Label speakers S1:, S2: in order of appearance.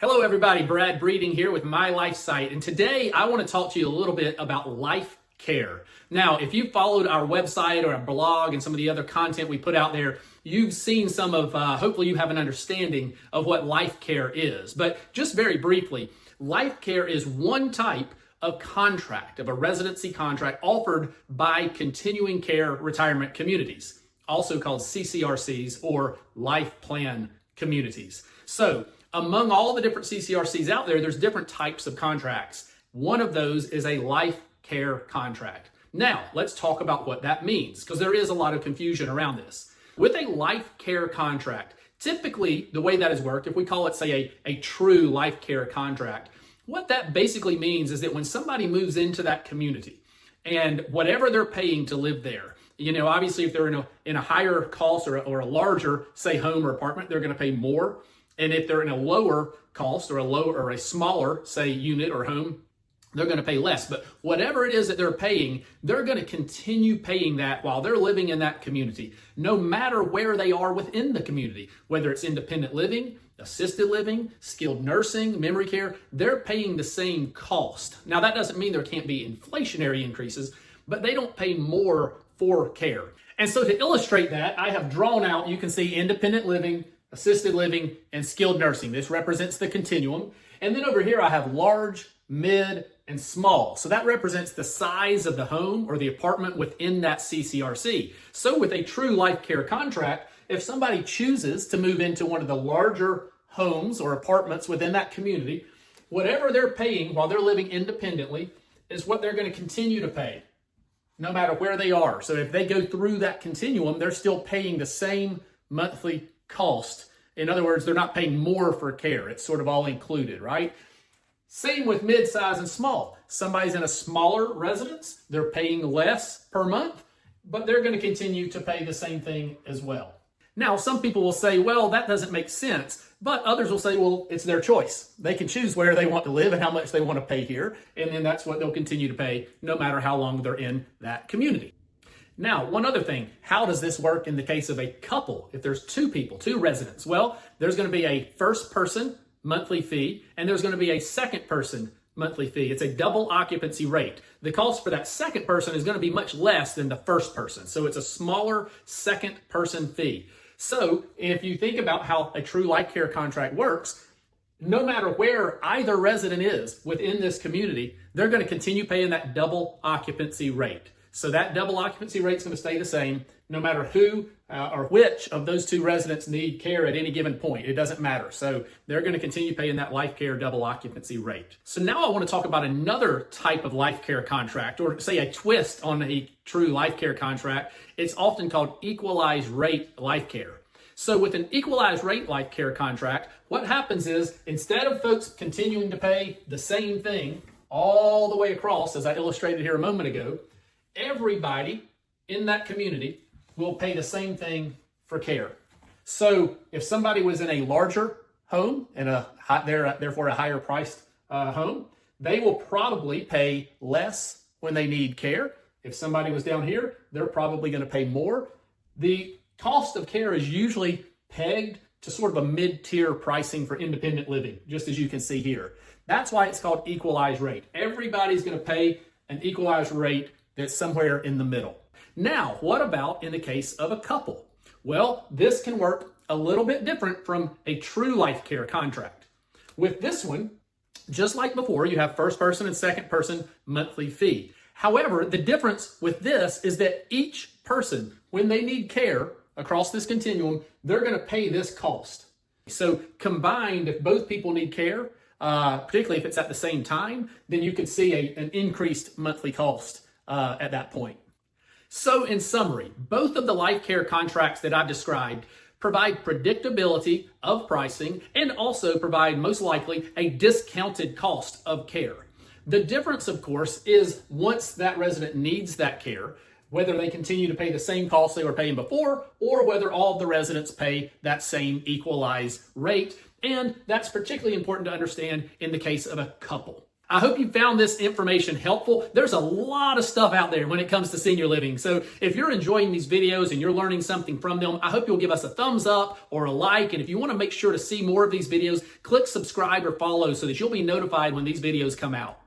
S1: Hello everybody, Brad Breeding here with myLifeSite, and today I want to talk to you a little bit about Lifecare. Now, if you've followed our website or our blog and some of the other content we put out there, you've seen some of, hopefully you have an understanding of what Lifecare is. But just very briefly, Lifecare is one type of contract, of a residency contract offered by continuing care retirement communities, also called CCRCs or life plan communities. So, among all the different CCRCs out there, there's different types of contracts. One of those is a life care contract. Now, let's talk about what that means, because there is a lot of confusion around this. With a life care contract, typically the way that is worked, if we call it, say, a true life care contract, what that basically means is that when somebody moves into that community and whatever they're paying to live there, obviously if they're in a higher cost or a larger, say, home or apartment, they're going to pay more. And if they're in a lower cost or a smaller, say, unit or home, they're going to pay less. But whatever it is that they're paying, they're going to continue paying that while they're living in that community, no matter where they are within the community, whether it's independent living, assisted living, skilled nursing, memory care, they're paying the same cost. Now, that doesn't mean there can't be inflationary increases, but they don't pay more for care. And so to illustrate that, I have drawn out, you can see independent living, assisted living, and skilled nursing. This represents the continuum. And then over here, I have large, mid, and small. So that represents the size of the home or the apartment within that CCRC. So with a true life care contract, if somebody chooses to move into one of the larger homes or apartments within that community, whatever they're paying while they're living independently is what they're going to continue to pay, no matter where they are. So if they go through that continuum, they're still paying the same monthly cost. In other words, they're not paying more for care. It's sort of all included, right? Same with mid-size and small. Somebody's in a smaller residence, they're paying less per month, but they're going to continue to pay the same thing as well. Now, some people will say, well, that doesn't make sense, but others will say, well, it's their choice. They can choose where they want to live and how much they want to pay here, and then that's what they'll continue to pay no matter how long they're in that community. Now, one other thing, how does this work in the case of a couple? If there's two people, two residents, well, there's going to be a first person monthly fee, and there's going to be a second person monthly fee. It's a double occupancy rate. The cost for that second person is going to be much less than the first person. So it's a smaller second person fee. So if you think about how a true life care contract works, no matter where either resident is within this community, they're going to continue paying that double occupancy rate. So that double occupancy rate is going to stay the same no matter who or which of those two residents need care at any given point. It doesn't matter. So they're going to continue paying that life care double occupancy rate. So now I want to talk about another type of life care contract, or say a twist on a true life care contract. It's often called equalized rate life care. So with an equalized rate life care contract, what happens is instead of folks continuing to pay the same thing all the way across, as I illustrated here a moment ago, everybody in that community will pay the same thing for care. So if somebody was in a larger home and therefore a higher priced home, they will probably pay less when they need care. If somebody was down here, they're probably going to pay more. The cost of care is usually pegged to sort of a mid-tier pricing for independent living, just as you can see here. That's why it's called equalized rate. Everybody's going to pay an equalized rate that's somewhere in the middle. Now, what about in the case of a couple? Well, this can work a little bit different from a true life care contract. With this one, just like before, you have first person and second person monthly fee. However, the difference with this is that each person, when they need care across this continuum, they're going to pay this cost. So combined, if both people need care, particularly if it's at the same time, then you could see an increased monthly cost at that point. So in summary, both of the life care contracts that I've described provide predictability of pricing and also provide most likely a discounted cost of care. The difference, of course, is once that resident needs that care, whether they continue to pay the same cost they were paying before or whether all of the residents pay that same equalized rate. And that's particularly important to understand in the case of a couple. I hope you found this information helpful. There's a lot of stuff out there when it comes to senior living. So if you're enjoying these videos and you're learning something from them, I hope you'll give us a thumbs up or a like. And if you want to make sure to see more of these videos, click subscribe or follow so that you'll be notified when these videos come out.